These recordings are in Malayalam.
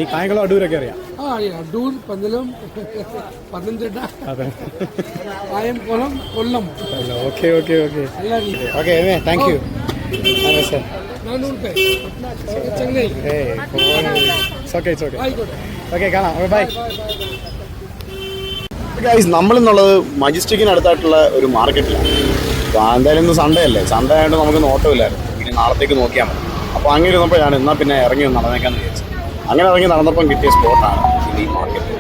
ഈ കായംകുളം അടൂരൊക്കെ അറിയാം. Adoor, Pandalam, Pathanamthitta, Kayamkulam, Kollam. Okay okay okay okay thank you. Chennai. Okay കാണാം. ബൈ. നമ്മളിന്നുള്ളത് മജസ്റ്റിക്കിനടുത്തായിട്ടുള്ള ഒരു മാർക്കറ്റിലാണ്. അപ്പോൾ എന്തായാലും ഇന്ന് സൺഡേ അല്ലേ, സൺഡേ ആയതുകൊണ്ട് നമുക്ക് നോട്ടമില്ലായിരുന്നു. ഇനി നാളത്തേക്ക് നോക്കിയാൽ മതി. അപ്പോൾ അങ്ങനെ ഇരുന്നപ്പോഴാണ് എന്നാൽ പിന്നെ ഇറങ്ങി ഒന്ന് നടന്നേക്കാന്ന് വിചാരിച്ചത്. അങ്ങനെ ഇറങ്ങി നടന്നപ്പം കിട്ടിയ സ്പോട്ടാണ് ഈ മാർക്കറ്റ്.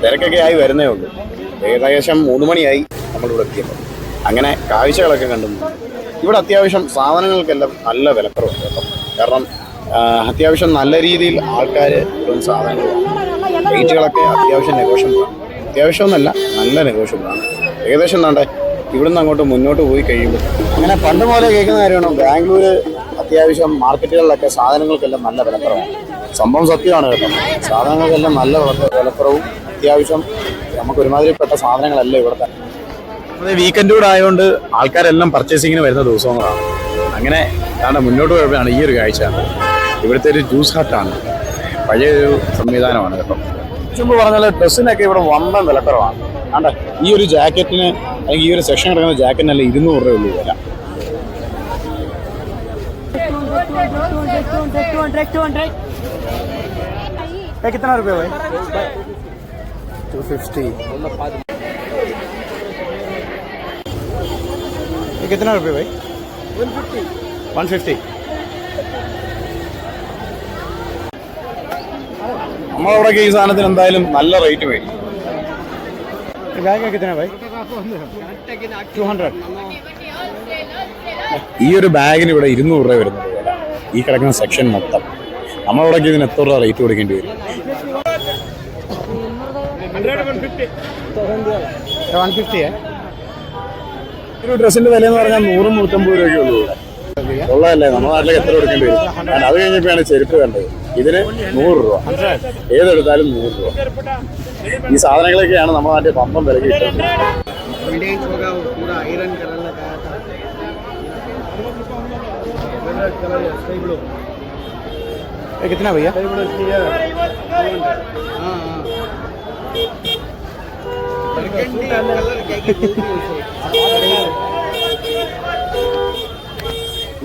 തിരക്കൊക്കെ ആയി വരുന്നേ ഉള്ളൂ. ഏകദേശം 3 മണിയായി നമ്മളിവിടെ എത്തിയപ്പോൾ. അങ്ങനെ കാഴ്ചകളൊക്കെ കണ്ടു. ഇവിടെ അത്യാവശ്യം സാധനങ്ങൾക്കെല്ലാം നല്ല വിലക്കുറവുണ്ട് കേട്ടോ. കാരണം അത്യാവശ്യം നല്ല രീതിയിൽ ആൾക്കാർ ഇവിടുന്ന് സാധനങ്ങൾ വാങ്ങും. റേറ്റുകളൊക്കെ അത്യാവശ്യം നെഗോഷ്യബിളാണ്. അത്യാവശ്യമൊന്നുമല്ല, നല്ല നെഗോഷ്യബിളാണ്. ഏകദേശം എന്താണ്ട് ഇവിടുന്ന് അങ്ങോട്ട് മുന്നോട്ട് പോയി കഴിയുമ്പോൾ അങ്ങനെ പണ്ട് പോലെ കേൾക്കുന്ന കാര്യമാണ്. ബാംഗ്ലൂർ അത്യാവശ്യം മാർക്കറ്റുകളിലൊക്കെ സാധനങ്ങൾക്കെല്ലാം നല്ല വിലക്കുറവാണ്. സംഭവം സത്യമാണ് കേട്ടോ. സാധനങ്ങൾക്കെല്ലാം നല്ല വിലക്കുറവും അത്യാവശ്യം നമുക്ക് ഒരുമാതിരിപ്പെട്ട സാധനങ്ങളല്ല ഇവിടെ തന്നെ. അത് വീക്കെൻഡ് കൂടെ ആയതുകൊണ്ട് ആൾക്കാരെല്ലാം പർച്ചേസിങ്ങിന് വരുന്ന ദിവസങ്ങളാണ്. അങ്ങനെ കാരണം മുന്നോട്ട് പോയപ്പോഴാണ് ഈ ഒരു കാഴ്ച. ഇവിടുത്തെ ഒരു ജ്യൂസ് ഹട്ടാണ്, പഴയൊരു സംവിധാനമാണ് കേട്ടോ. ചുമ്പ് പറഞ്ഞാൽ ഡ്രസ്സിനൊക്കെ ഇവിടെ വമ്പൻ വിലക്കുറവാണ്. ആണ്ടെ ഈ ഒരു ജാക്കറ്റിന് അല്ലെങ്കിൽ ഈ ഒരു സെക്ഷൻ കിടക്കുന്ന ജാക്കറ്റിനല്ല 200 രൂപയുള്ളൂ വില. कितना रुपये भाई? 250. ये कितना रुपये भाई? 150. നമ്മളവിടെയൊക്കെ ഈ സാധനത്തിന് എന്തായാലും നല്ല റേറ്റ് വരും. ഈ ഒരു ബാഗിന് ഇവിടെ 200 രൂപ വരുന്നത് വില. ഈ കിടക്കുന്ന സെക്ഷൻ മൊത്തം നമ്മളവിടേക്ക് ഇതിന് എത്ര രൂപ റേറ്റ് കൊടുക്കേണ്ടി വരും? 150. ഒരു ഡ്രസ്സിന്റെ വില എന്ന് പറഞ്ഞാൽ 100-150 രൂപയ്ക്കേ ഉള്ളൂ. ഉള്ളതല്ലേ, നമ്മുടെ നാട്ടിലേക്ക് എത്ര കൊടുക്കേണ്ടി വരും? അത് കഴിഞ്ഞപ്പോഴാണ് ചെരുപ്പ് കണ്ടത്. ഇതിന് 100 രൂപ, ഏതെടുത്താലും 100 രൂപ. ഈ സാധനങ്ങളൊക്കെയാണ് നമ്മുടെ നാട്ടിൽ പമ്പം വിലക്ക് കിട്ടുന്നത്. कितना भैया?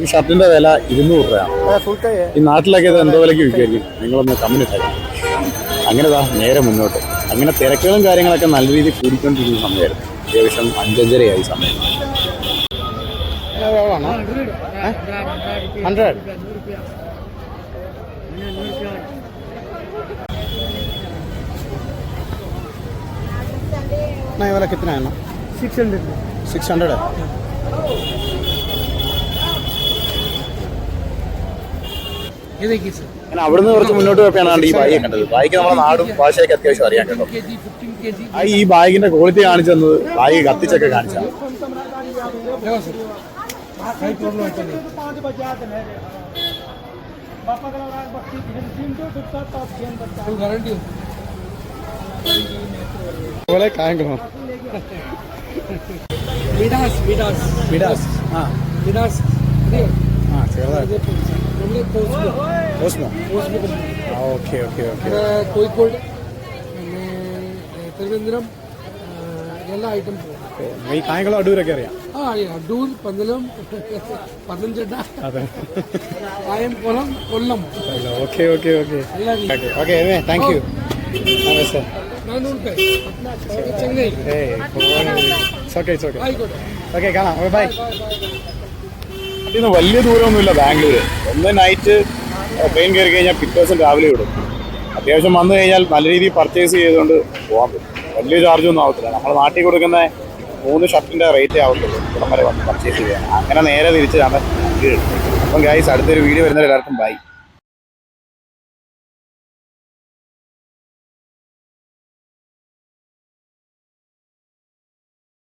ഈ ഷർട്ടിന്റെ വില 200 രൂപയാണ്. ഈ നാട്ടിലൊക്കെ ഇത് എന്തോ വിലയ്ക്ക് വിൽക്കുമായിരിക്കും? നിങ്ങളൊന്ന് കമന്റ് ഇട്ടേക്കാം. അങ്ങനെതാ നേരെ മുന്നോട്ട്. അങ്ങനെ തിരക്കുകളും കാര്യങ്ങളൊക്കെ നല്ല രീതിയിൽ കൂടിക്കൊണ്ടിരിക്കുന്ന സമയമായിരുന്നു. അത്യാവശ്യം 5:30 സമയം. 100. ये वाला कितना है ना? 600. 600 है. ये देखिए सर. ഞാൻ അവിടുന്ന് കുറച്ച് മുന്നോട്ട് പോയപ്പോഴാണ് ഈ ബാഗ് കണ്ടത്. ബാഗ് നമ്മുടെ നാടും ഭാഷയൊക്കെ അത്യാവശ്യം അറിയാൻ കേട്ടോ. ഈ ബാഗിന്റെ ക്വാളിറ്റി കാണിച്ചു തന്നത് ബാഗ് കത്തിച്ചൊക്കെ കാണിച്ചാണ്. കായംകുളം കോഴിക്കോട്, തിരുവനന്തപുരം, എല്ലാ ഐറ്റംസും. ഈ കായംകുളം അടൂരൊക്കെ അറിയാം. Adoor, Pandalam, Pathanamthitta, Kayamkulam, Kollam. Okay okay okay okay thank you. Chennai. Okay കാണാം. ബൈ. ഇതിന് വലിയ ദൂരമൊന്നുമില്ല ബാംഗ്ലൂർ. ഒന്ന് നൈറ്റ് ട്രെയിൻ കയറി കഴിഞ്ഞാൽ പിറ്റേ ദിവസം രാവിലെ വിടും. അത്യാവശ്യം വന്നു കഴിഞ്ഞാൽ നല്ല രീതിയിൽ പർച്ചേസ് ചെയ്തുകൊണ്ട് പോകാൻ പറ്റും. വലിയ ചാർജൊന്നും ആവത്തില്ല. നമ്മൾ നാട്ടിൽ കൊടുക്കുന്ന 3 ഷർട്ടിൻ്റെ റേറ്റേ ആവത്തുള്ളൂ ഇവിടം വരെ വന്ന് പർച്ചേസ് ചെയ്യാൻ. അങ്ങനെ നേരെ തിരിച്ചാണ് വീട്. അപ്പം ഗൈസ്, അടുത്തൊരു വീഡിയോ വരുന്നവരെല്ലാവർക്കും ബൈ.